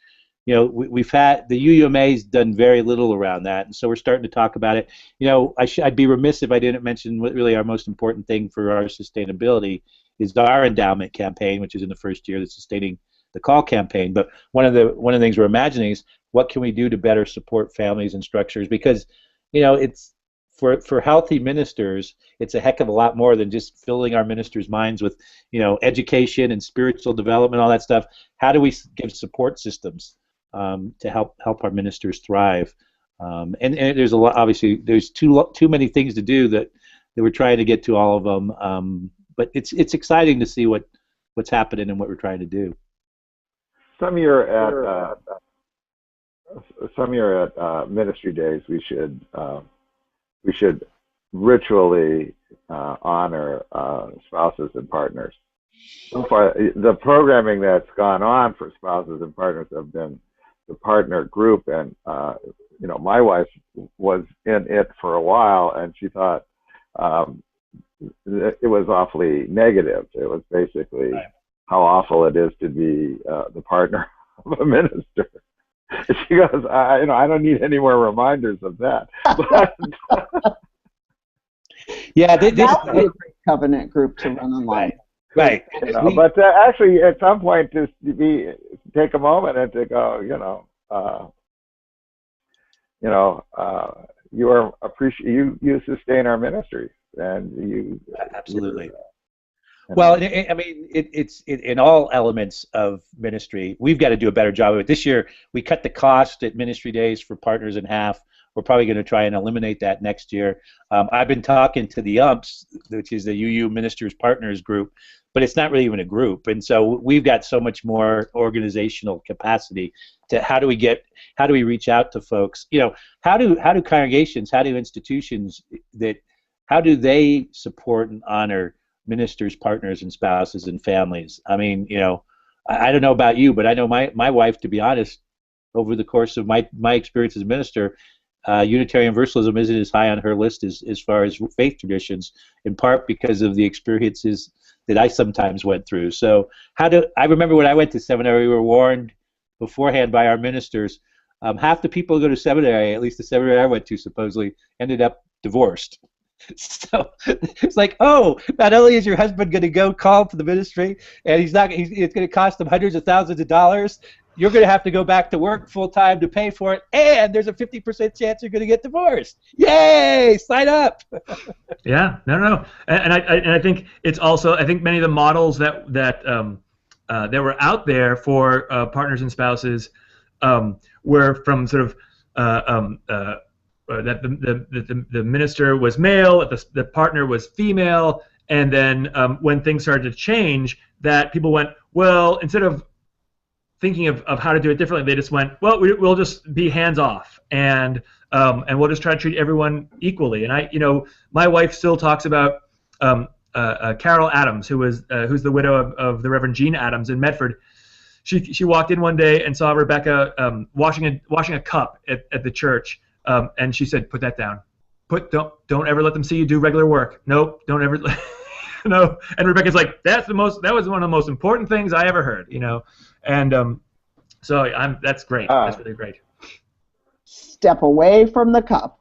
You know, we've had the UUMA's done very little around that, and so we're starting to talk about it. You know, I'd be remiss if I didn't mention what really our most important thing for our sustainability is our endowment campaign, which is in the first year, the Sustaining the Call campaign. But one of the things we're imagining is what can we do to better support families and structures, because you know it's for healthy ministers, it's a heck of a lot more than just filling our ministers' minds with, you know, education and spiritual development, all that stuff. How do we give support systems to help our ministers thrive? And there's a lot. Obviously, there's too many things to do that we're trying to get to all of them. But it's exciting to see what's happening and what we're trying to do. Some year at Ministry Days, we should ritually honor spouses and partners. So far, the programming that's gone on for spouses and partners have been the partner group, and you know, my wife was in it for a while, and she thought it was awfully negative. It was basically how awful it is to be the partner of a minister. She goes, I don't need any more reminders of that. Yeah, this that's a great covenant group to run online. Right. You know, but actually, at some point, just take a moment and to go, you sustain our ministry, and you absolutely. Well, I mean, it's in all elements of ministry. We've got to do a better job of it. This year, we cut the cost at Ministry Days for partners in half. We're probably going to try and eliminate that next year. I've been talking to the UMPS, which is the UU Ministers Partners Group, but it's not really even a group. And so we've got so much more organizational capacity to how do we reach out to folks? You know, how do congregations, how do institutions how do they support and honor ministers, partners, and spouses and families? I mean, you know, I don't know about you, but I know my wife, to be honest, over the course of my experience as a minister, Unitarian Universalism isn't as high on her list as far as faith traditions, in part because of the experiences that I sometimes went through. So I remember when I went to seminary, we were warned beforehand by our ministers, half the people who go to seminary, at least the seminary I went to supposedly, ended up divorced. So it's like, oh, not only is your husband going to go call to the ministry, and it's going to cost him hundreds of thousands of dollars, you're going to have to go back to work full time to pay for it, and there's a 50% chance you're going to get divorced. Yay! Sign up. Yeah, no, and I think it's also, I think many of the models that were out there for partners and spouses were from sort of that the minister was male, the partner was female, and then when things started to change, that people went, well, instead of thinking of how to do it differently, they just went, well, we'll just be hands off, and we'll just try to treat everyone equally. And my wife still talks about Carol Adams, who's the widow of the Reverend Gene Adams in Medford. She walked in one day and saw Rebecca washing a cup at the church. And she said, "Put that down. Don't ever let them see you do regular work. Nope, don't ever." No. And Rebecca's like, that was one of the most important things I ever heard. And so that's great. That's really great. Step away from the cup.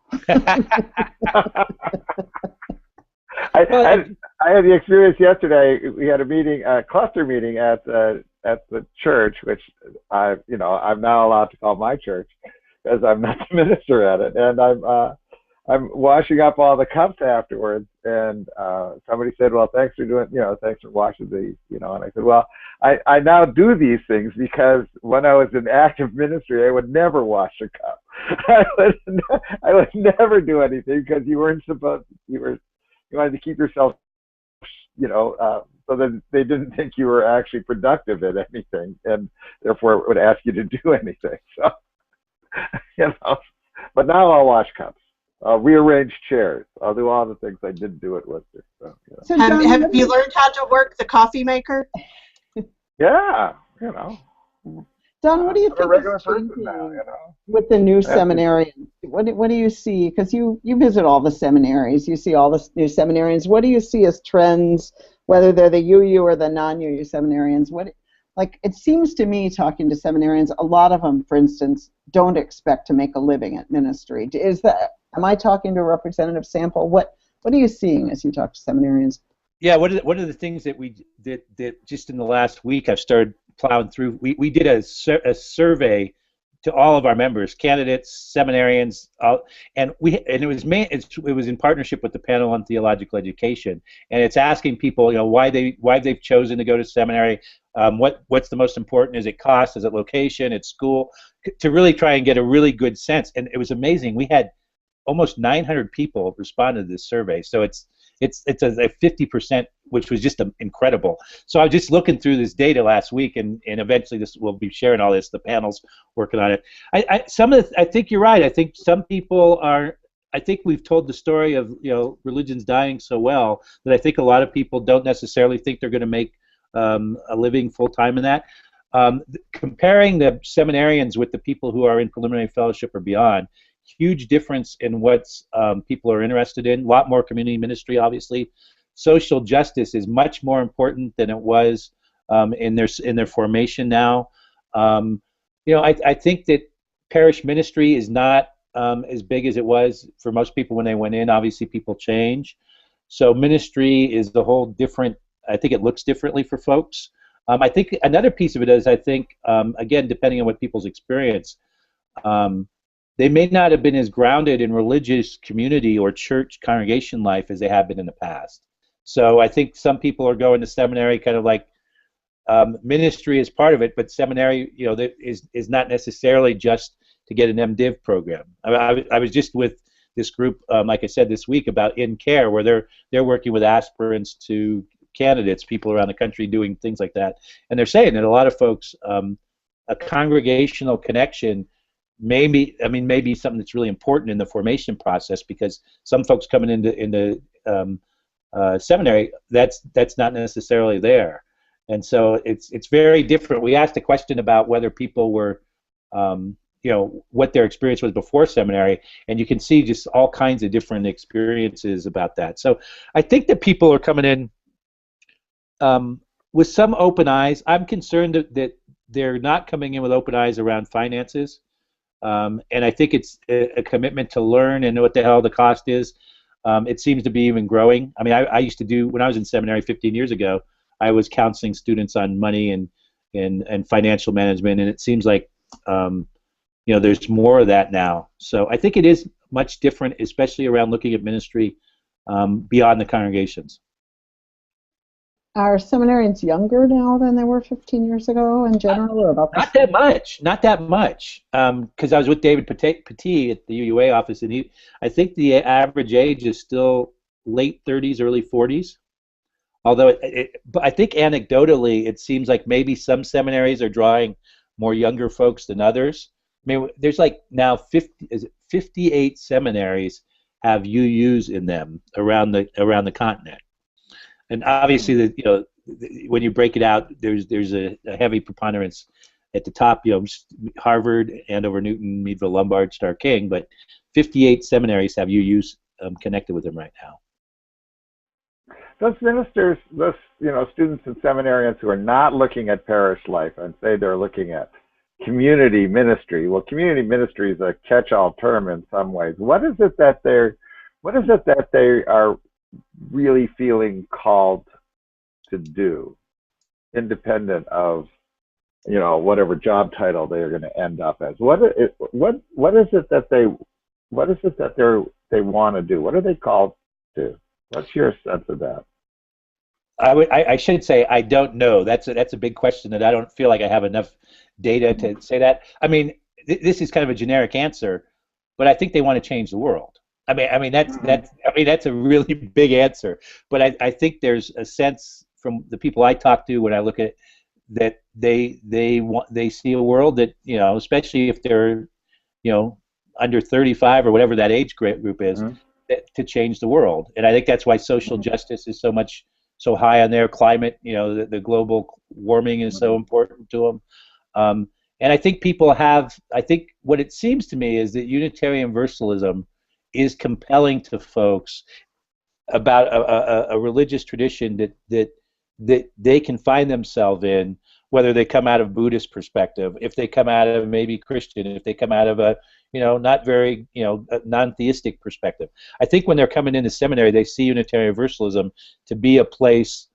I had the experience yesterday. We had a meeting, a cluster meeting at the church, which I'm now allowed to call my church because I'm not the minister at it, and I'm washing up all the cups afterwards, and somebody said, "Well, thanks for doing, thanks for washing these," and I said, "Well, I now do these things because when I was in active ministry, I would never wash a cup. I would never do anything because you weren't supposed. You wanted to keep yourself, so that they didn't think you were actually productive at anything, and therefore would ask you to do anything. So, but now I'll wash cups. I'll rearrange chairs. I'll do all the things I didn't do at Worcester. So, So Don, have you learned how to work the coffee maker? yeah, Don, what do you I'm a think regular is person changing now, with the new seminarians? What do you see? Because you visit all the seminaries, you see all the new seminarians. What do you see as trends, whether they're the UU or the non-UU seminarians? It seems to me, talking to seminarians, a lot of them, for instance, don't expect to make a living at ministry. Am I talking to a representative sample? What are you seeing as you talk to seminarians? Yeah, one of the things that we did just in the last week, I've started plowing through. We did a survey to all of our members, candidates, seminarians, and it was in partnership with the Panel on Theological Education, and it's asking people, why they've chosen to go to seminary, what's the most important? Is it cost? Is it location? It's school? To really try and get a really good sense, and it was amazing. We had almost 900 people respond to this survey, so it's a 50%, which was just incredible. So I was just looking through this data last week, and eventually we'll be sharing all this. The panel's working on it. I think you're right. I think some people are. I think we've told the story of religion's dying so well that I think a lot of people don't necessarily think they're going to make a living full time in that. Comparing the seminarians with the people who are in preliminary fellowship or beyond. Huge difference in what people are interested in. A lot more community ministry, obviously. Social justice is much more important than it was in their formation now. I think that parish ministry is not as big as it was for most people when they went in. Obviously, people change. So ministry is the whole different. I think it looks differently for folks. I think another piece of it is, again, depending on what people's experience. They may not have been as grounded in religious community or church congregation life as they have been in the past. So I think some people are going to seminary kind of like ministry is part of it, but seminary, is not necessarily just to get an MDiv program. I was just with this group, like I said, this week about In Care, where they're working with aspirants to candidates, people around the country doing things like that, and they're saying that a lot of folks, a congregational connection. Maybe something that's really important in the formation process, because some folks coming into seminary, that's not necessarily there, and so it's very different. We asked a question about whether people were, what their experience was before seminary, and you can see just all kinds of different experiences about that. So I think that people are coming in with some open eyes. I'm concerned that they're not coming in with open eyes around finances. And I think it's a commitment to learn and know what the hell the cost is. It seems to be even growing. I mean, I used to do, when I was in seminary 15 years ago, I was counseling students on money and financial management, and it seems like there's more of that now. So I think it is much different, especially around looking at ministry beyond the congregations. Are seminarians younger now than they were 15 years ago in general, or about Not that much. Because I was with David Petit at the UUA office, and I think the average age is still late 30s, early 40s. Although, but I think anecdotally, it seems like maybe some seminaries are drawing more younger folks than others. I mean, there's like now 58 seminaries have UUs in them around the continent. And obviously, when you break it out, there's a heavy preponderance at the top. Harvard, Andover, Newton, Meadville, Lombard, Starr King, but 58 seminaries have UUs connected with them right now. Those ministers, those students and seminarians who are not looking at parish life and say they're looking at community ministry. Well, community ministry is a catch-all term in some ways. What is it that they are really feeling called to do, independent of whatever job title they are going to end up as? What is it that they want to do? What are they called to? What's your sense of that? I should say I don't know. That's a big question that I don't feel like I have enough data to say that. I mean, this is kind of a generic answer, but I think they want to change the world. I mean that's a really big answer. But I think there's a sense from the people I talk to when I look at it that they see a world that, especially if they're under 35 or whatever that age group is, to change the world. And I think that's why social justice is so high on their climate. The global warming is so important to them. And I think I think what it seems to me is that Unitarian Universalism is compelling to folks about a religious tradition that they can find themselves in, whether they come out of Buddhist perspective, if they come out of maybe Christian, if they come out of a not very non-theistic perspective. I think when they're coming into seminary, they see Unitarian Universalism to be a place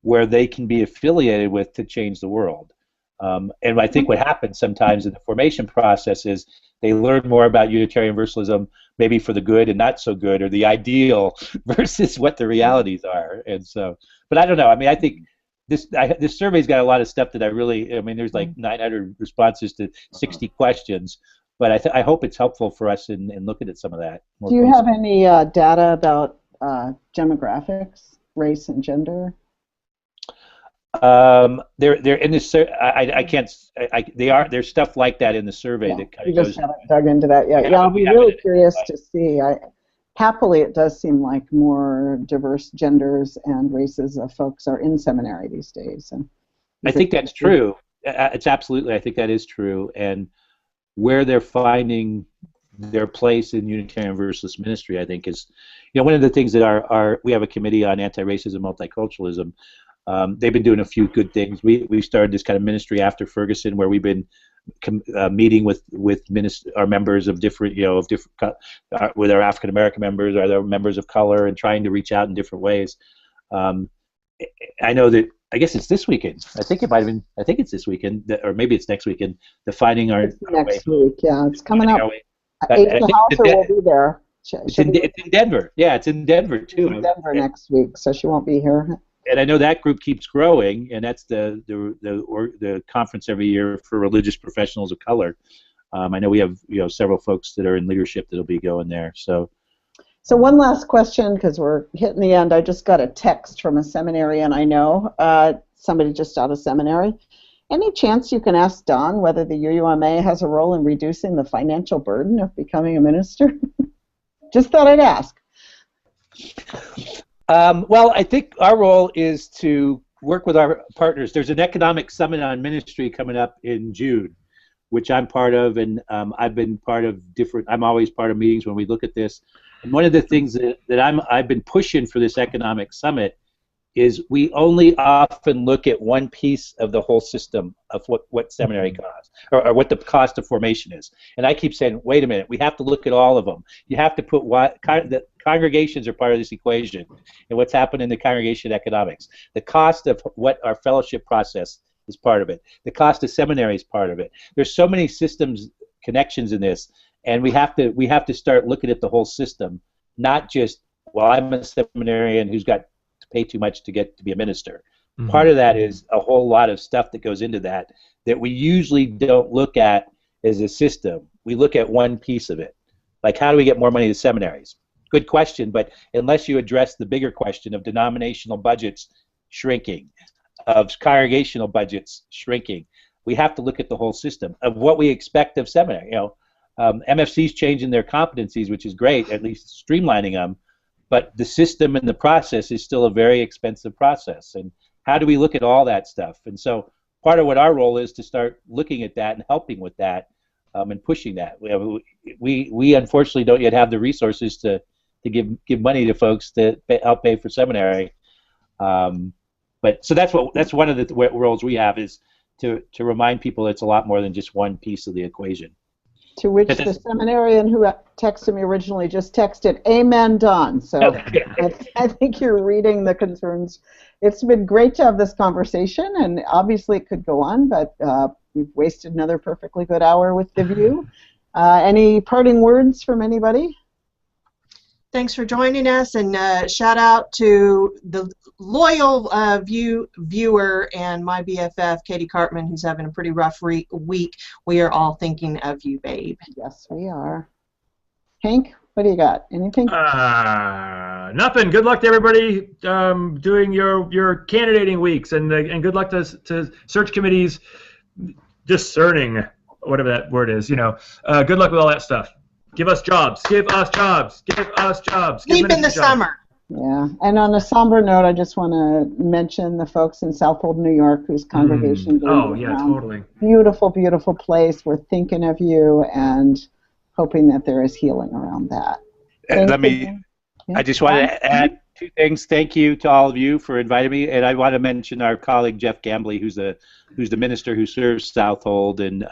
where they can be affiliated with to change the world. And I think what happens sometimes in the formation process is they learn more about Unitarian Universalism, maybe for the good and not so good, or the ideal versus what the realities are. And so, but I don't know. I mean, I think this survey's got a lot of stuff that there's like 900 responses to 60 questions, but I hope it's helpful for us in looking at some of that. Do you have any data about demographics, race and gender? They're in this. I can't. There's stuff like that in the survey that kind of goes. You just haven't dug into that yet. Yeah, I'll be really curious to see. Happily, it does seem like more diverse genders and races of folks are in seminary these days. And I think that's true. It's absolutely. I think that is true. And where they're finding their place in Unitarian Universalist ministry, I think, is, one of the things that we have a committee on anti-racism, multiculturalism. They've been doing a few good things. We started this kind of ministry after Ferguson, where we've been meeting with our members of different, with our African American members, or their members of color, and trying to reach out in different ways. I know that. I guess it's this weekend. I think it might have been. I think it's this weekend, or maybe it's next weekend. The Finding Our next week. Yeah, it's coming up. April Hauser will be there. It's in Denver. Yeah, it's in Denver too. It's in Denver next week, so she won't be here. And I know that group keeps growing, and that's the conference every year for religious professionals of color. I know we have several folks that are in leadership that'll be going there. So one last question, because we're hitting the end. I just got a text from a seminarian I know, somebody just out of seminary. Any chance you can ask Don whether the UUMA has a role in reducing the financial burden of becoming a minister? Just thought I'd ask. Well, I think our role is to work with our partners. There's an economic summit on ministry coming up in June, which I'm part of, and I've been part of different. I'm always part of meetings when we look at this. And one of the things that I've been pushing for this economic summit is we only often look at one piece of the whole system of what seminary costs, or what the cost of formation is. And I keep saying, wait a minute, we have to look at all of them. You have to put the congregations are part of this equation, and what's happened in the congregation economics. The cost of what our fellowship process is part of it. The cost of seminary is part of it. There's so many systems connections in this, and we have to start looking at the whole system, not just, well, I'm a seminarian who's got to pay too much to get to be a minister. Mm-hmm. Part of that is a whole lot of stuff that goes into that we usually don't look at as a system. We look at one piece of it. Like, how do we get more money to seminaries? Good question, but unless you address the bigger question of denominational budgets shrinking, of congregational budgets shrinking, we have to look at the whole system of what we expect of seminary. MFC's changing their competencies, which is great, at least streamlining them, but the system and the process is still a very expensive process. And how do we look at all that stuff? And so part of what our role is to start looking at that and helping with that, and pushing that. We unfortunately don't yet have the resources to give money to folks to help pay for seminary. But so that's one of the roles we have, is to remind people it's a lot more than just one piece of the equation. To which the seminarian who texted me originally just texted, "Amen, Don." So I think you're reading the concerns. It's been great to have this conversation, and obviously it could go on, but we've wasted another perfectly good hour with the VUU. Any parting words from anybody? Thanks for joining us, and shout out to the loyal viewer and my BFF, Katie Cartman, who's having a pretty rough week. We are all thinking of you, babe. Yes, we are. Hank, what do you got? Anything? Nothing. Good luck to everybody doing your candidating weeks, and good luck to search committees discerning, whatever that word is. Good luck with all that stuff. Give us jobs. Give us jobs. Give us jobs. Sleep in the summer. Yeah, and on a somber note, I just want to mention the folks in Southold, New York, whose congregation. Oh yeah, totally. Beautiful, beautiful place. We're thinking of you and hoping that there is healing around that. I just want to add two things. Thank you to all of you for inviting me, and I want to mention our colleague Jeff Gambley, who's the minister who serves Southold, and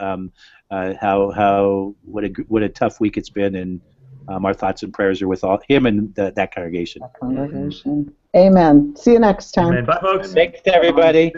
what a tough week it's been, and our thoughts and prayers are with him and that congregation. Amen. See you next time. Amen. Bye, folks. Thanks, everybody.